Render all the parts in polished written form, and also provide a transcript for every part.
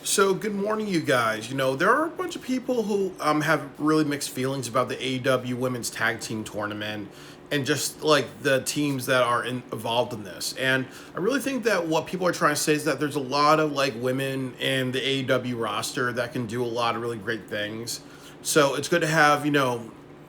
So good morning, you guys. There are a bunch of people who have really mixed feelings about the AEW Women's Tag Team Tournament and just like the teams that are involved in this. And I really think that what people are trying to say is that there's a lot of like women in the AEW roster that can do a lot of really great things. So it's good to have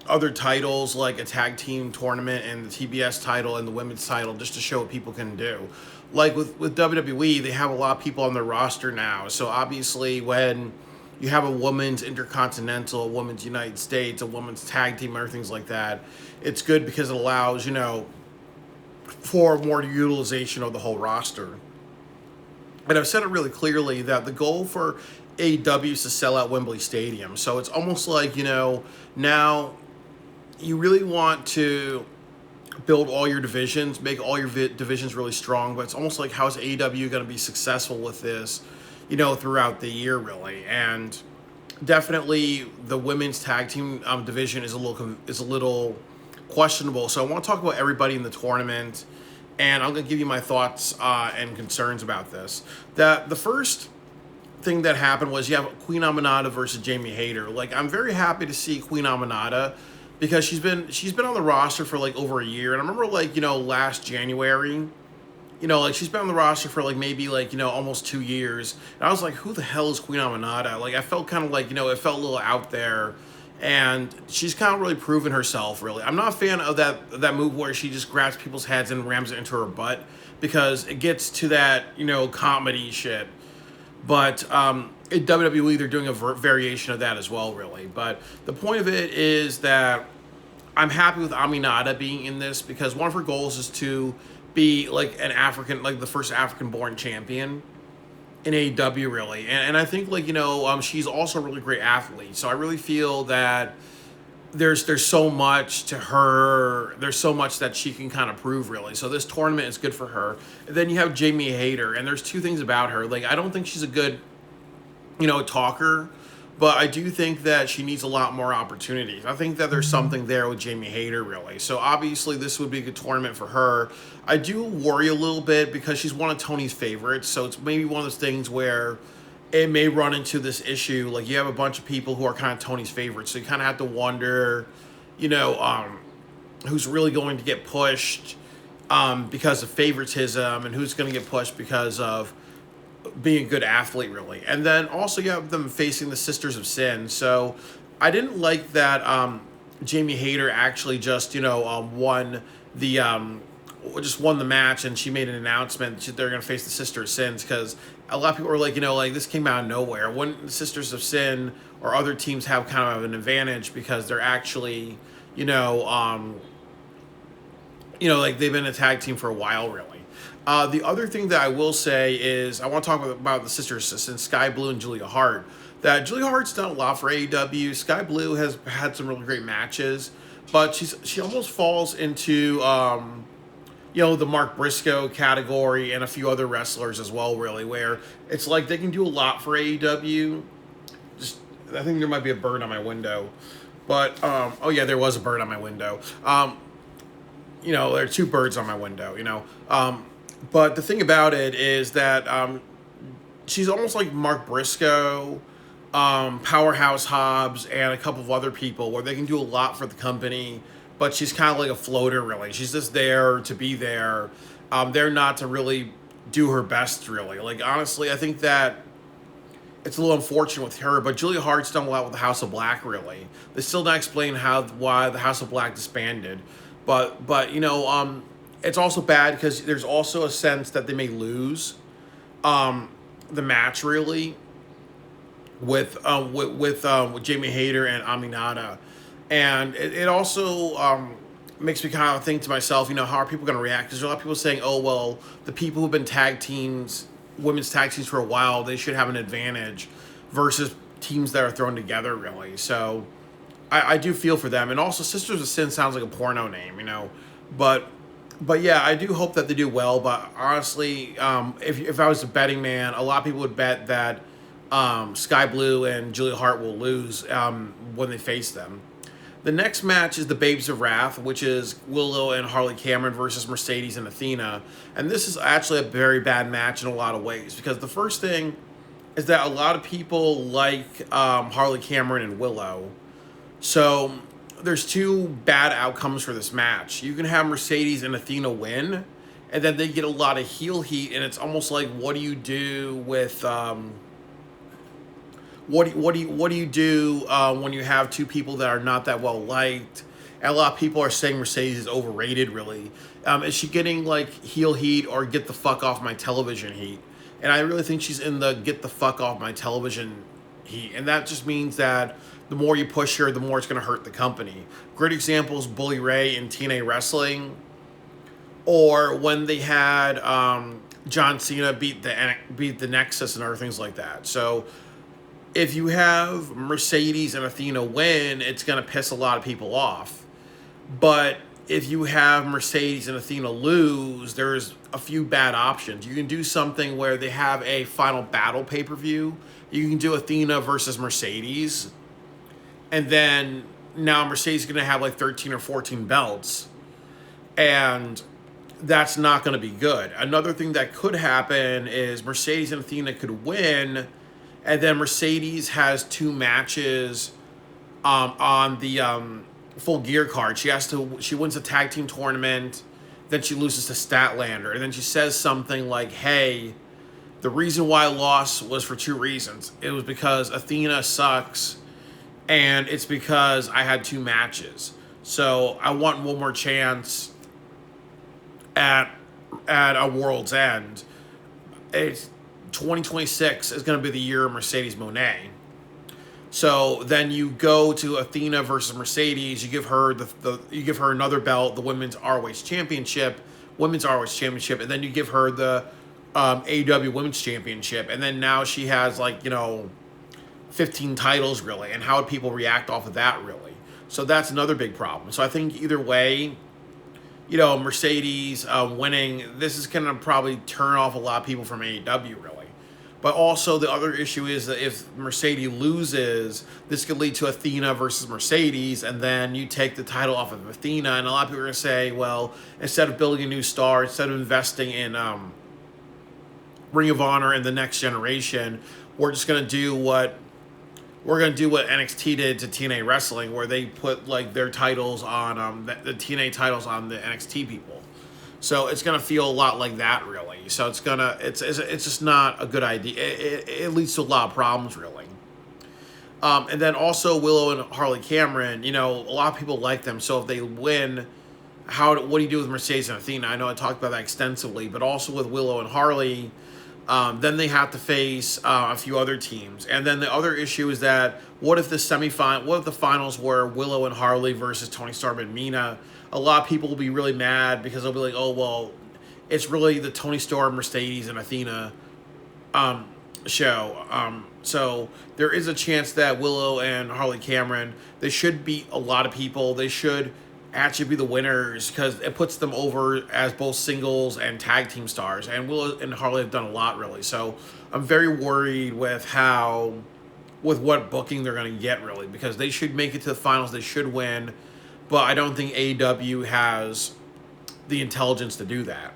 other titles like a tag team tournament and the TBS title and the women's title just to show what people can do. Like with WWE, they have a lot of people on their roster now. So obviously, when you have a women's intercontinental, a women's United States, a women's tag team, or things like that, it's good because it allows, for more utilization of the whole roster. And I've said it really clearly that the goal for AEW is to sell out Wembley Stadium. So it's almost like, now you really want to build all your divisions, make all your divisions really strong, but it's almost like how is AEW going to be successful with this, throughout the year, really. And definitely the women's tag team division is a little questionable. So I want to talk about everybody in the tournament, and I'm going to give you my thoughts and concerns about this. That the first thing that happened was you have Queen Aminata versus Jamie Hayter. Like, I'm very happy to see Queen Aminata because she's been on the roster for like over a year. And I remember last January, like she's been on the roster for like maybe almost 2 years. And I was like, who the hell is Queen Aminata? Like, I felt kind of like, it felt a little out there. And she's kind of really proven herself, really. I'm not a fan of that move where she just grabs people's heads and rams it into her butt because it gets to that, comedy shit. But in WWE, they're doing a variation of that as well, really. But the point of it is that I'm happy with Aminata being in this because one of her goals is to be like the first African-born champion in AEW, really. And I think she's also a really great athlete. So I really feel that there's so much to her. There's so much that she can kind of prove, really. So this tournament is good for her. And then you have Jamie Hayter, and there's two things about her. Like, I don't think she's a good, talker, but I do think that she needs a lot more opportunities. I think that there's something there with Jamie Hayter, really. So obviously this would be a good tournament for her. I do worry a little bit because she's one of Tony's favorites. So it's maybe one of those things where it may run into this issue. Like, you have a bunch of people who are kind of Tony's favorites. So you kind of have to wonder, who's really going to get pushed because of favoritism and who's going to get pushed because of being a good athlete, really. And then also you have them facing the Sisters of Sin. So I didn't like that Jamie Hayter actually just, won the match, and she made an announcement that they're going to face the Sister of Sins because a lot of people were like, this came out of nowhere. Wouldn't the Sisters of Sin or other teams have kind of an advantage because they're actually, they've been a tag team for a while, really. The other thing that I will say is I want to talk about the Sisters of Sin, Sky Blue and Julia Hart. That Julia Hart's done a lot for AEW. Sky Blue has had some really great matches, but she almost falls into the Mark Briscoe category and a few other wrestlers as well, really, where it's like they can do a lot for AEW. I think there might be a bird on my window, but oh yeah, there was a bird on my window. There are two birds on my window. But the thing about it is that she's almost like Mark Briscoe, Powerhouse Hobbs, and a couple of other people where they can do a lot for the company. But she's kind of like a floater, really. She's just there to be there. They're not to really do her best, really. Like, honestly, I think that it's a little unfortunate with her. But Julia Hart's done a lot with the House of Black, really. They still not explain why the House of Black disbanded. But it's also bad because there's also a sense that they may lose the match, really, with Jamie Hayter and Aminata. And it also makes me kind of think to myself, how are people going to react? Because there's a lot of people saying, oh, well, the people who've been women's tag teams for a while, they should have an advantage versus teams that are thrown together, really. So I do feel for them. And also, Sisters of Sin sounds like a porno name, But yeah, I do hope that they do well. But honestly, if I was a betting man, a lot of people would bet that Sky Blue and Julia Hart will lose when they face them. The next match is the Babes of Wrath, which is Willow and Harley Cameron versus Mercedes and Athena. And this is actually a very bad match in a lot of ways because the first thing is that a lot of people like Harley Cameron and Willow. So there's two bad outcomes for this match. You can have Mercedes and Athena win, and then they get a lot of heel heat, and it's almost like, what do you do with what do you do when you have two people that are not that well liked? And a lot of people are saying Mercedes is overrated. Really, is she getting like heel heat or get the fuck off my television heat? And I really think she's in the get the fuck off my television heat, and that just means that the more you push her, the more it's going to hurt the company. Great examples: Bully Ray in TNA Wrestling, or when they had John Cena beat the Nexus and other things like that. So if you have Mercedes and Athena win, it's going to piss a lot of people off. But if you have Mercedes and Athena lose, there's a few bad options. You can do something where they have a final battle pay-per-view. You can do Athena versus Mercedes. And then now Mercedes is going to have like 13 or 14 belts. And that's not going to be good. Another thing that could happen is Mercedes and Athena could win, and then Mercedes has two matches on the full gear card. She wins a tag team tournament, then she loses to Statlander, and then she says something like, hey, the reason why I lost was for two reasons. It was because Athena sucks, and it's because I had two matches. So I want one more chance at a World's End. It's 2026 is going to be the year of Mercedes Moné. So then you go to Athena versus Mercedes. You give her you give her another belt, the women's ROH championship, and then you give her the AEW women's championship, and then now she has 15 titles really. And how would people react off of that really? So that's another big problem. So I think either way, Mercedes winning, this is going to probably turn off a lot of people from AEW really. But also the other issue is that if Mercedes loses, this could lead to Athena versus Mercedes, and then you take the title off of Athena, and a lot of people are going to say, well, instead of building a new star, instead of investing in Ring of Honor and the next generation, we're just going to do what NXT did to TNA Wrestling, where they put their titles on the TNA titles on the NXT people. So it's gonna feel a lot like that, really. So it's just not a good idea. It leads to a lot of problems, really. And then also Willow and Harley Cameron. A lot of people like them. So if they win, what do you do with Mercedes and Athena? I know I talked about that extensively, but also with Willow and Harley. Then they have to face a few other teams. And then the other issue is that what if the finals were Willow and Harley versus Tony Storm and Mina? A lot of people will be really mad because they'll be like, oh, well, it's really the Tony Storm, Mercedes, and Athena show. So there is a chance that Willow and Harley Cameron, they should beat a lot of people. They should actually be the winners because it puts them over as both singles and tag team stars. And Willow and Harley have done a lot, really. So I'm very worried with what booking they're going to get, really, because they should make it to the finals. They should win. But I don't think AEW has the intelligence to do that.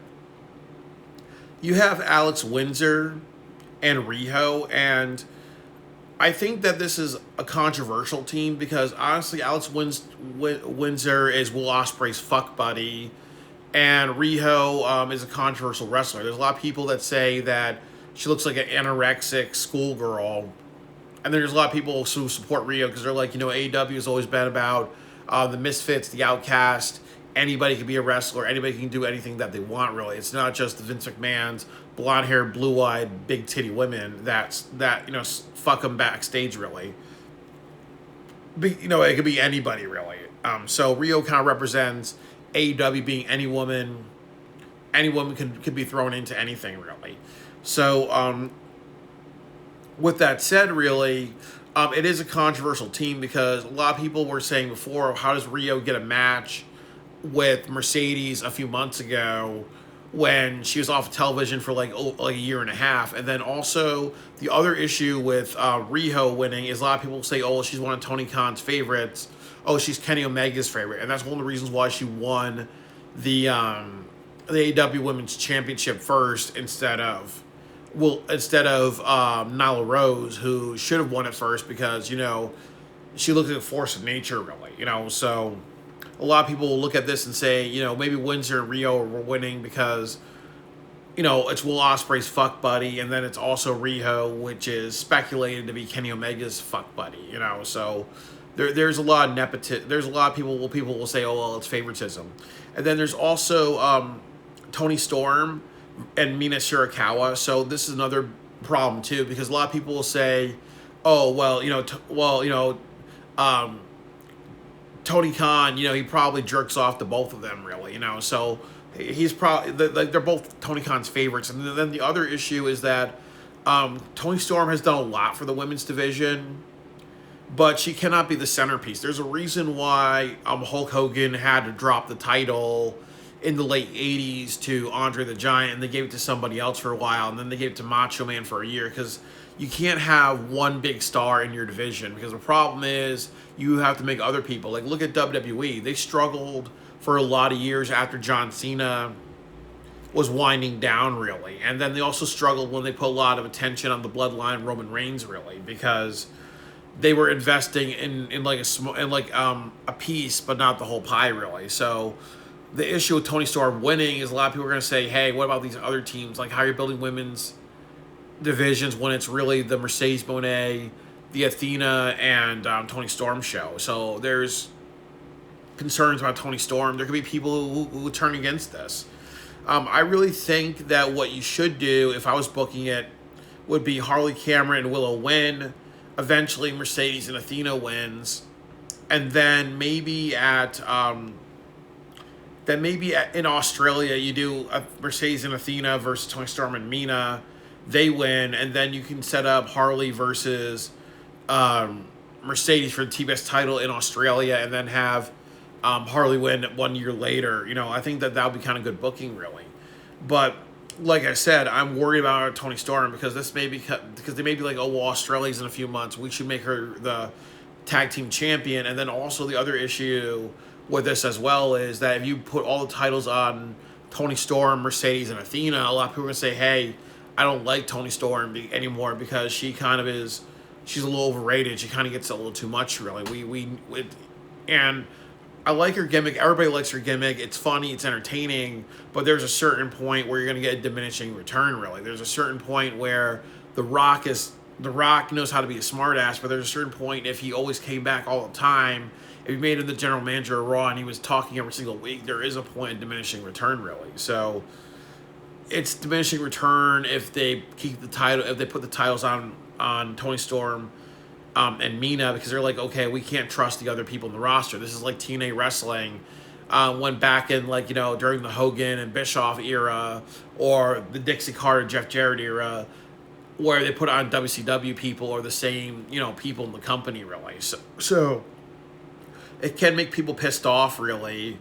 You have Alex Windsor and Riho, and I think that this is a controversial team because, honestly, Alex Windsor is Will Ospreay's fuck buddy, and Riho is a controversial wrestler. There's a lot of people that say that she looks like an anorexic schoolgirl, and there's a lot of people who support Riho because they're like, AEW has always been about the misfits, the outcast. Anybody can be a wrestler. Anybody can do anything that they want, really. It's not just the Vince McMahon's blonde-haired, blue-eyed, big-titty women that fuck them backstage, really. But, it could be anybody, really. So Riho kind of represents AEW being any woman. Any woman could be thrown into anything, really. So with that said, really, it is a controversial team because a lot of people were saying before, how does Riho get a match with Mercedes a few months ago when she was off television for like a year and a half? And then also the other issue with Riho winning is a lot of people say, oh, she's one of Tony Khan's favorites. Oh, she's Kenny Omega's favorite. And that's one of the reasons why she won the AEW Women's Championship first instead of will instead of Nyla Rose, who should have won it first because she looked like a force of nature, really. So a lot of people will look at this and say, maybe Windsor and Rio were winning because it's Will Ospreay's fuck buddy, and then it's also Riho, which is speculated to be Kenny Omega's fuck buddy. So there's a lot of nepotism. There's a lot of people will say, oh well, it's favoritism, and then there's also Tony Storm and Mina Shirakawa. So this is another problem too, because a lot of people will say, oh well, Tony Khan, he probably jerks off to both of them, really. So he's probably they're both Tony Khan's favorites. And then the other issue is that Tony Storm has done a lot for the women's division, but she cannot be the centerpiece. There's a reason why Hulk Hogan had to drop the title in the late 80s to Andre the Giant, and they gave it to somebody else for a while, and then they gave it to Macho Man for a year, because you can't have one big star in your division, because the problem is you have to make other people. Like, look at WWE. They struggled for a lot of years after John Cena was winding down, really. And then they also struggled when they put a lot of attention on the bloodline Roman Reigns, really, because they were investing in a piece, but not the whole pie, really. So the issue with Tony Storm winning is a lot of people are going to say, hey, what about these other teams? Like, how are you building women's divisions when it's really the Mercedes Moné, the Athena, and Tony Storm show? So there's concerns about Tony Storm. There could be people who turn against this. I really think that what you should do, if I was booking it, would be Harley, Cameron, and Willow win. Eventually, Mercedes and Athena wins. And then maybe in Australia, you do a Mercedes and Athena versus Tony Storm and Mina. They win, and then you can set up Harley versus Mercedes for the TBS title in Australia, and then have Harley win 1 year later. I think that would be kind of good booking, really. But like I said, I'm worried about Tony Storm because because they may be like, oh well, Australia's in a few months, we should make her the tag team champion. And then also the other issue with this as well is that if you put all the titles on Tony Storm, Mercedes, and Athena, a lot of people are going to say, hey, I don't like Tony Storm anymore because she's a little overrated. She kind of gets a little too much, really. And I like her gimmick. Everybody likes her gimmick. It's funny. It's entertaining. But there's a certain point where you're going to get a diminishing return, really. There's a certain point where The Rock knows how to be a smartass, but there's a certain point if he always came back all the time, if he made him the general manager of Raw and he was talking every single week, there is a point of diminishing return, really. So it's diminishing return if they keep the title, if they put the titles on Tony Storm and Mina, because they're like, okay, we can't trust the other people in the roster. This is like TNA wrestling went back in, during the Hogan and Bischoff era, or the Dixie Carter, Jeff Jarrett era, where they put on WCW people or the same, people in the company, really. So it can make people pissed off, really,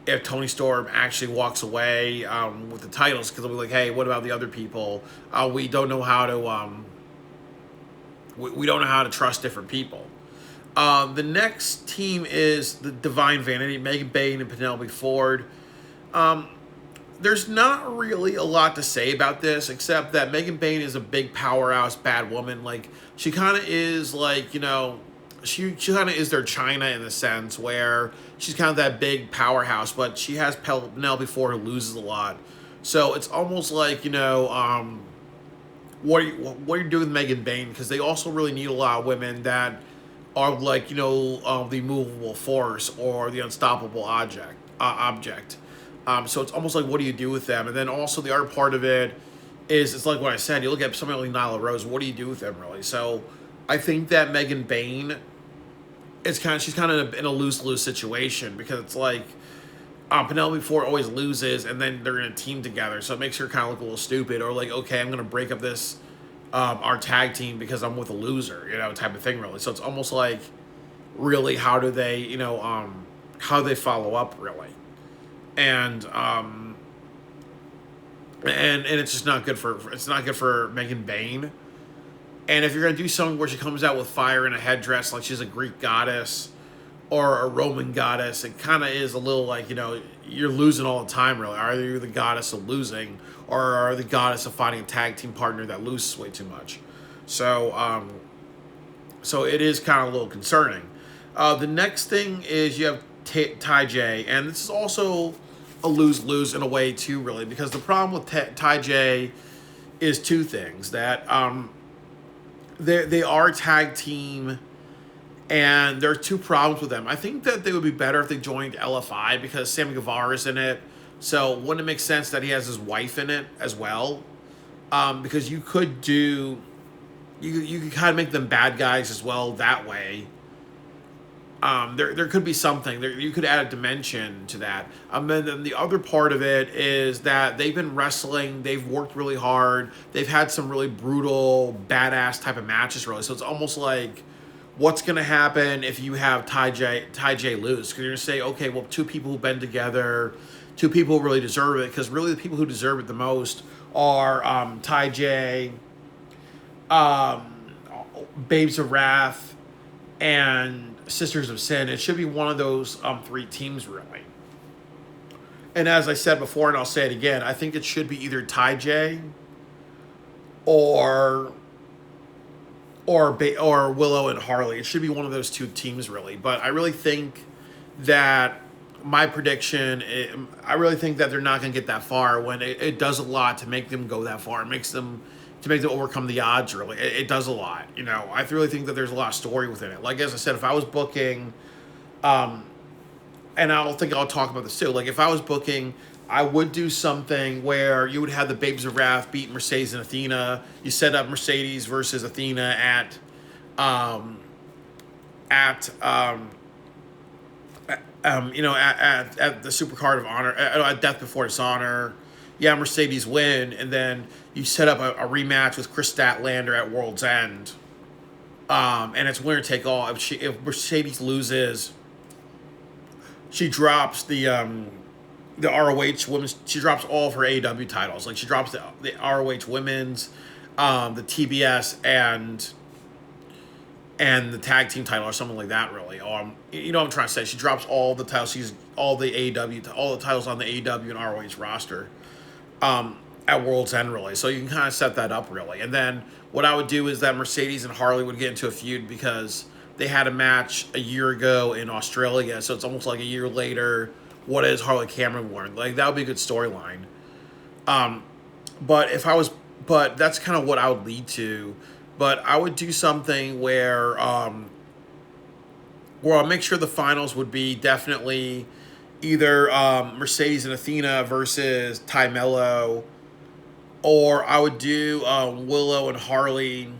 if Tony Storm actually walks away with the titles, because they'll be like, hey, what about the other people? We don't know how to we don't know how to trust different people. The next team is the Divine Vanity, Megan Bayne and Penelope Ford. There's not really a lot to say about this, except that Megan Bayne is a big powerhouse bad woman. Like, she kind of is she kind of is their China in the sense where she's kind of that big powerhouse, but she has Penelope Ford who loses a lot. So it's almost like, what are you doing with Megan Bayne? Because they also really need a lot of women that are like, the immovable force or the unstoppable object. So it's almost like, what do you do with them? And then also the other part of it is, it's like what I said, you look at somebody like Nyla Rose, what do you do with them, really? So I think that Megan Bayne she's kind of in a lose-lose situation, because it's like Penelope Ford always loses, and then they're in a team together, so it makes her kind of look a little stupid, or like, okay, I'm going to break up this our tag team because I'm with a loser, type of thing, really. So it's almost like, really, how do they, how they follow up, really? And it's just not good for Megan Bayne. And if you're going to do something where she comes out with fire in a headdress like she's a Greek goddess, or a Roman goddess, it kind of is a little like, you're losing all the time, really. Are you the goddess of losing, or are the goddess of finding a tag team partner that loses way too much? So it is kind of a little concerning. The next thing is you have Ty J, and this is also a lose-lose in a way too, really, because the problem with Ty J is two things. That they are a tag team, and there are two problems with them. I think that they would be better if they joined LFI because Sammy Guevara's in it. So wouldn't it make sense that he has his wife in it as well? Because you could do, you could kind of make them bad guys as well that way. There could be something. You could add a dimension to that. And then the other part of it is that they've been wrestling. They've worked really hard. They've had some really brutal, badass type of matches, really. So it's almost like, what's going to happen if you have Ty J lose? Because you're going to say, okay, well, two people who've been together, two people who really deserve it. Because really the people who deserve it the most are Ty J, Babes of Wrath, and Sisters of Sin. It should be one of those three teams, really. And as I said before, and I'll say it again, I think it should be either Ty J or Willow and Harley. It should be one of those two teams, really. But I really think that my prediction, I really think that they're not going to get that far when it does a lot to make them go that far. It makes them, to make them overcome the odds, really. It does a lot. I really think that there's a lot of story within it. Like, as I said, if I was booking, and I don't think I'll talk about this too, like if I was booking, I would do something where you would have the Babes of Wrath beat Mercedes and Athena. You set up Mercedes versus Athena at the Supercard of Honor, at Death Before Dishonor. Yeah, Mercedes win, and then you set up a rematch with Chris Statlander at World's End. And it's winner take all. If Mercedes loses, she drops the ROH women's. She drops all of her AEW titles. Like she drops the ROH women's, the TBS, and the tag team title or something like that. Really, you know what I'm trying to say. She drops all the titles. She's all the titles on the AEW and ROH roster. At World's End, really. So you can kind of set that up, really. And then what I would do is that Mercedes and Harley would get into a feud because they had a match a year ago in Australia. So it's almost like a year later. What is Harley Cameron wearing? Like, that would be a good storyline. But that's kind of what I would lead to. But I would do something where I'll make sure the finals would be definitely either Mercedes and Athena versus Ty Mello, or I would do Willow and Harley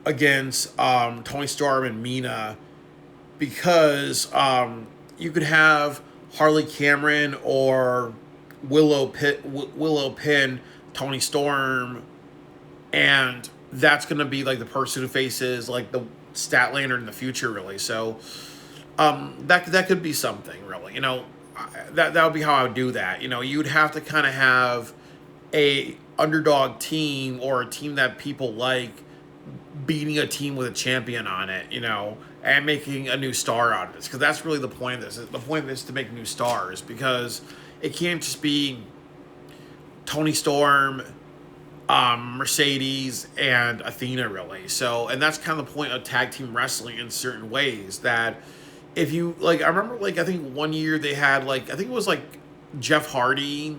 against Tony Storm and Mina, because you could have Harley Cameron or Willow pin Tony Storm, and that's going to be like the person who faces like the Statlander in the future, really. So that could be something, really. That would be how I would do that. You'd have to kind of have a underdog team or a team that people like beating a team with a champion on it, and making a new star out of this. Because that's really the point of this. The point of this is to make new stars, because it can't just be Tony Storm, Mercedes, and Athena, really. So, and that's kind of the point of tag team wrestling in certain ways, that if you, like, I remember, like, I think one year they had, like, I think it was, like, Jeff Hardy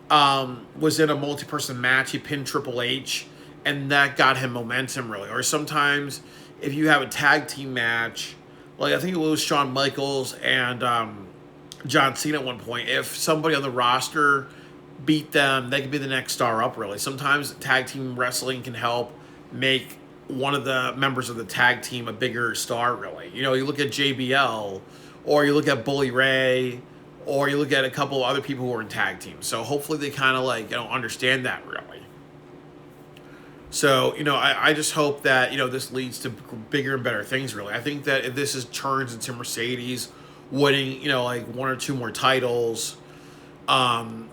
was in a multi-person match. He pinned Triple H, and that got him momentum, really. Or sometimes if you have a tag team match, like, I think it was Shawn Michaels and John Cena at one point. If somebody on the roster beat them, they could be the next star up, really. Sometimes tag team wrestling can help make one of the members of the tag team a bigger star, really. You look at JBL, or you look at Bully Ray, or you look at a couple of other people who are in tag teams. So hopefully they kind of understand that, really. So, I just hope that, this leads to bigger and better things, really. I think that if this turns into Mercedes winning, one or two more titles, and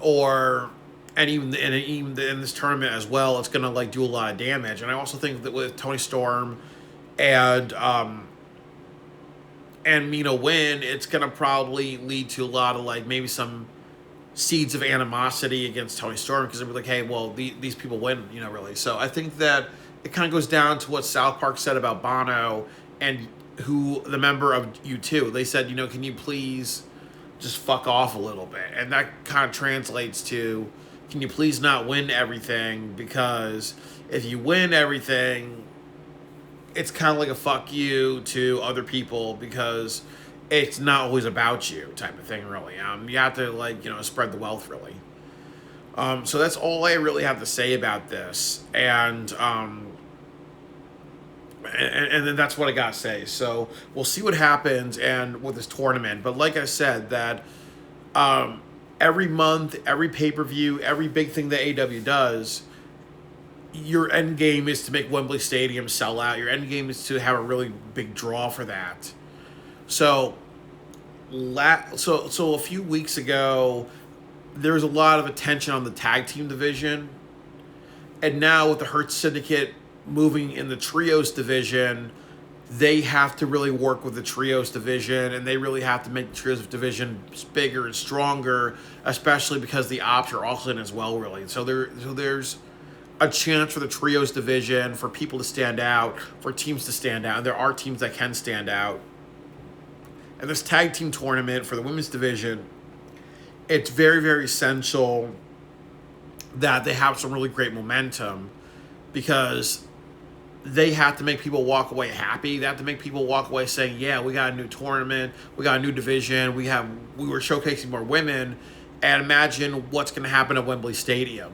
even in this tournament as well, it's going to do a lot of damage. And I also think that with Tony Storm and and Mina win, it's gonna probably lead to a lot of like maybe some seeds of animosity against Tony Storm because they'll be like, hey, well, these people win, really. So I think that it kind of goes down to what South Park said about Bono and who the member of U2. They said, can you please just fuck off a little bit? And that kind of translates to, can you please not win everything? Because if you win everything, it's kind of like a fuck you to other people because it's not always about you type of thing, really. You have to, spread the wealth, really. So that's all I really have to say about this. And then that's what I got to say. So we'll see what happens and with this tournament. But like I said, that every month, every pay-per-view, every big thing that AEW does, your end game is to make Wembley Stadium sell out. Your end game is to have a really big draw for that. So a few weeks ago, there was a lot of attention on the tag team division. And now with the Hurt Syndicate moving in the trios division, they have to really work with the trios division, and they really have to make the trios division bigger and stronger, especially because the ops are also in as well, really. So there's a chance for the trios division, for people to stand out, for teams to stand out. And there are teams that can stand out. And this tag team tournament for the women's division, it's very, very essential that they have some really great momentum because they have to make people walk away happy. They have to make people walk away saying, yeah, we got a new tournament, we got a new division, we were showcasing more women, and imagine what's going to happen at Wembley Stadium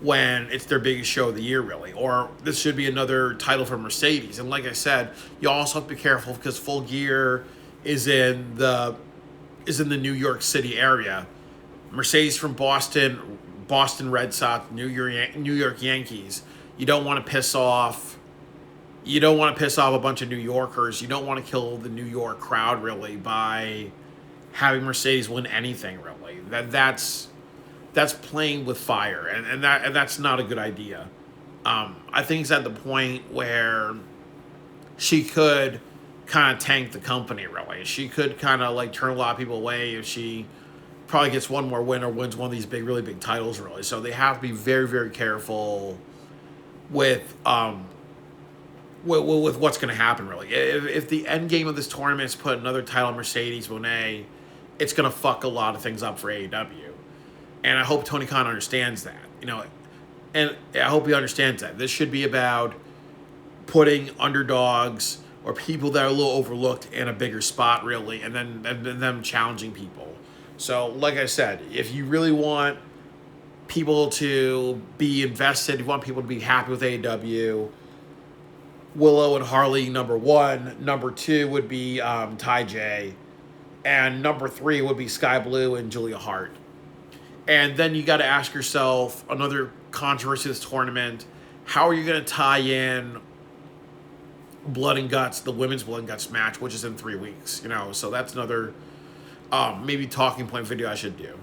when it's their biggest show of the year, really. Or this should be another title for Mercedes. And like I said, you also have to be careful because Full Gear is in the New York City area. Mercedes from Boston Red Sox, New York Yankees. You don't want to piss off a bunch of New Yorkers. You don't want to kill the New York crowd, really, by having Mercedes win anything, really. That's playing with fire, and that's not a good idea. I think it's at the point where she could kind of tank the company, really. She could kind of turn a lot of people away if she probably gets one more win or wins one of these really big titles, really. So they have to be very, very careful with what's going to happen, really. If the end game of this tournament is put another title on Mercedes Moné, it's going to fuck a lot of things up for AEW. And I hope Tony Khan understands that, and I hope he understands that. This should be about putting underdogs or people that are a little overlooked in a bigger spot, really, and then them challenging people. So, like I said, if you really want people to be invested, you want people to be happy with AEW, Willow and Harley, number one. Number two would be Ty J. And number three would be Sky Blue and Julia Hart. And then you got to ask yourself, another controversy of this tournament, how are you going to tie in Blood and Guts, the women's Blood and Guts match, which is in 3 weeks, So that's another maybe talking point video I should do.